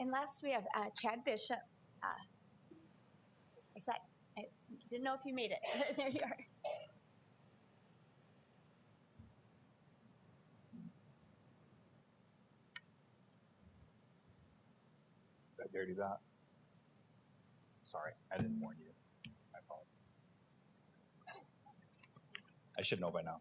And last we have Chad Bishop. I didn't know if you made it. There you are. Did I dare do that? Sorry, I didn't warn you. I apologize. I should know by now.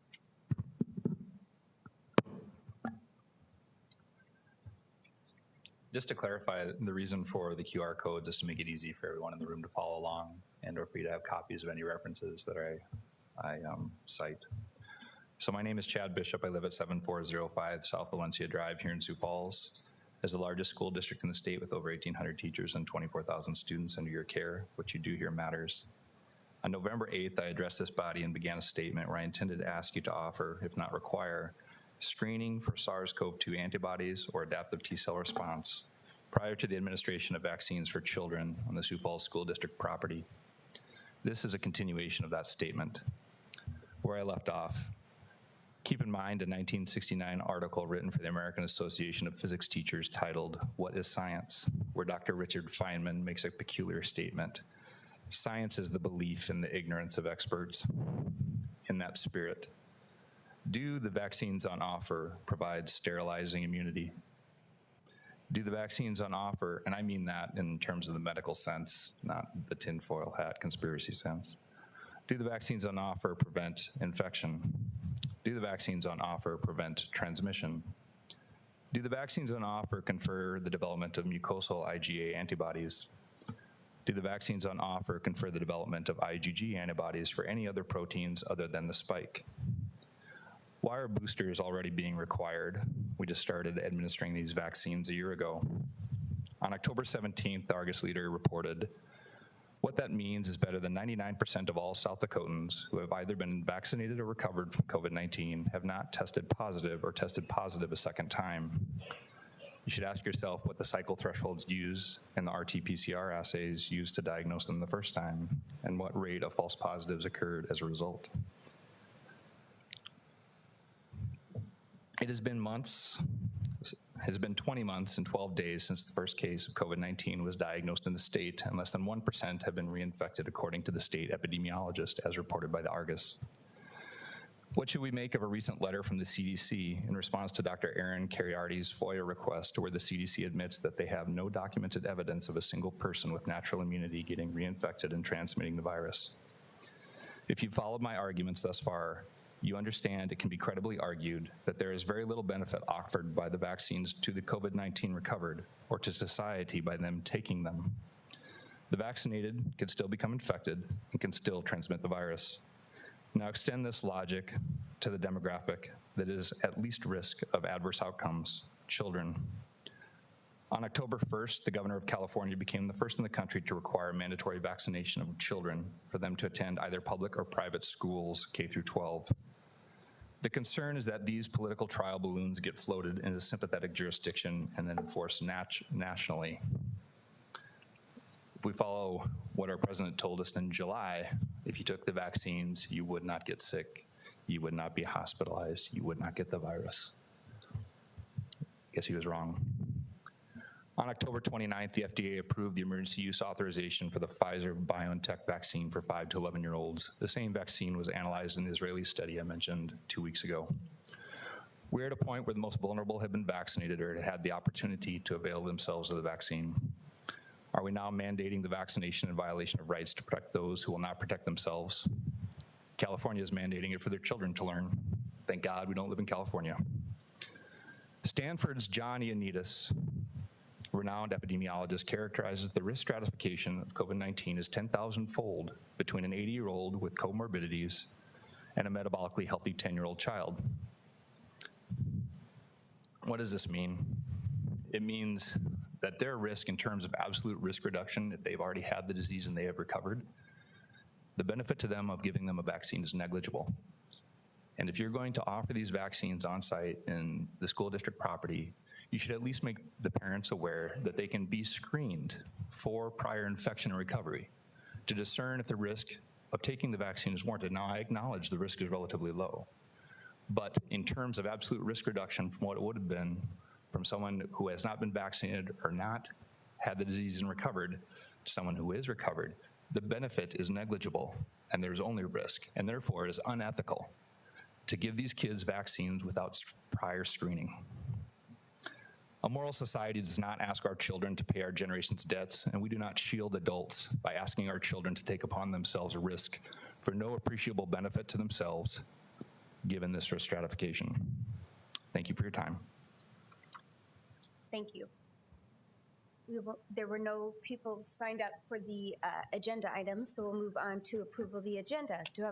Just to clarify the reason for the QR code, just to make it easy for everyone in the room to follow along and or for you to have copies of any references that I cite. So my name is Chad Bishop. I live at 7405 South Valencia Drive here in Sioux Falls. As the largest school district in the state with over 1,800 teachers and 24,000 students under your care, what you do here matters. On November 8th, I addressed this body and began a statement where I intended to ask you to offer, if not require, screening for SARS-CoV-2 antibodies or adaptive T-cell response prior to the administration of vaccines for children on the Sioux Falls School District property. This is a continuation of that statement. Where I left off, keep in mind a 1969 article written for the American Association of Physics Teachers titled, "What is Science?" where Dr. Richard Feynman makes a peculiar statement. Science is the belief in the ignorance of experts. In that spirit, do the vaccines on offer provide sterilizing immunity? Do the vaccines on offer, and I mean that in terms of the medical sense, not the tinfoil hat conspiracy sense. Do the vaccines on offer prevent infection? Do the vaccines on offer prevent transmission? Do the vaccines on offer confer the development of mucosal IgA antibodies? Do the vaccines on offer confer the development of IgG antibodies for any other proteins other than the spike? Why are boosters already being required? We just started administering these vaccines a year ago. On October 17th, the Argus Leader reported, what that means is better than 99% of all South Dakotans who have either been vaccinated or recovered from COVID-19 have not tested positive or tested positive a second time. You should ask yourself what the cycle thresholds used and the RT-PCR assays used to diagnose them the first time, and what rate of false positives occurred as a result. It has been 20 months and 12 days since the first case of COVID-19 was diagnosed in the state, and less than 1% have been reinfected according to the state epidemiologist, as reported by the Argus. What should we make of a recent letter from the CDC in response to Dr. Aaron Cariarty's FOIA request, where the CDC admits that they have no documented evidence of a single person with natural immunity getting reinfected and transmitting the virus? If you've followed my arguments thus far, you understand it can be credibly argued that there is very little benefit offered by the vaccines to the COVID-19 recovered or to society by them taking them. The vaccinated can still become infected and can still transmit the virus. Now extend this logic to the demographic that is at least risk of adverse outcomes, children. On October 1st, the governor of California became the first in the country to require mandatory vaccination of children for them to attend either public or private schools, K through 12. The concern is that these political trial balloons get floated into sympathetic jurisdiction and then enforced nationally. If we follow what our president told us in July, if you took the vaccines, you would not get sick, you would not be hospitalized, you would not get the virus. Guess he was wrong. On October 29th, the FDA approved the emergency use authorization for the Pfizer-BioNTech vaccine for 5 to 11-year-olds. The same vaccine was analyzed in the Israeli study I mentioned 2 weeks ago. We're at a point where the most vulnerable have been vaccinated or had the opportunity to avail themselves of the vaccine. Are we now mandating the vaccination in violation of rights to protect those who will not protect themselves? California is mandating it for their children to learn. Thank God we don't live in California. Stanford's John Ioannidis, renowned epidemiologist, characterizes the risk stratification of COVID-19 as 10,000-fold between an 80-year-old with comorbidities and a metabolically healthy 10-year-old child. What does this mean? It means that their risk in terms of absolute risk reduction, if they've already had the disease and they have recovered, the benefit to them of giving them a vaccine is negligible. And if you're going to offer these vaccines on site in the school district property, you should at least make the parents aware that they can be screened for prior infection and recovery to discern if the risk of taking the vaccine is warranted. Now, I acknowledge the risk is relatively low, but in terms of absolute risk reduction from what it would have been from someone who has not been vaccinated or not had the disease and recovered to someone who is recovered, the benefit is negligible and there's only risk, and therefore it is unethical to give these kids vaccines without prior screening. A moral society does not ask our children to pay our generation's debts, and we do not shield adults by asking our children to take upon themselves a risk for no appreciable benefit to themselves, given this risk stratification. Thank you for your time. Thank you. There were no people signed up for the agenda items, so we'll move on to approval of the agenda. Do I have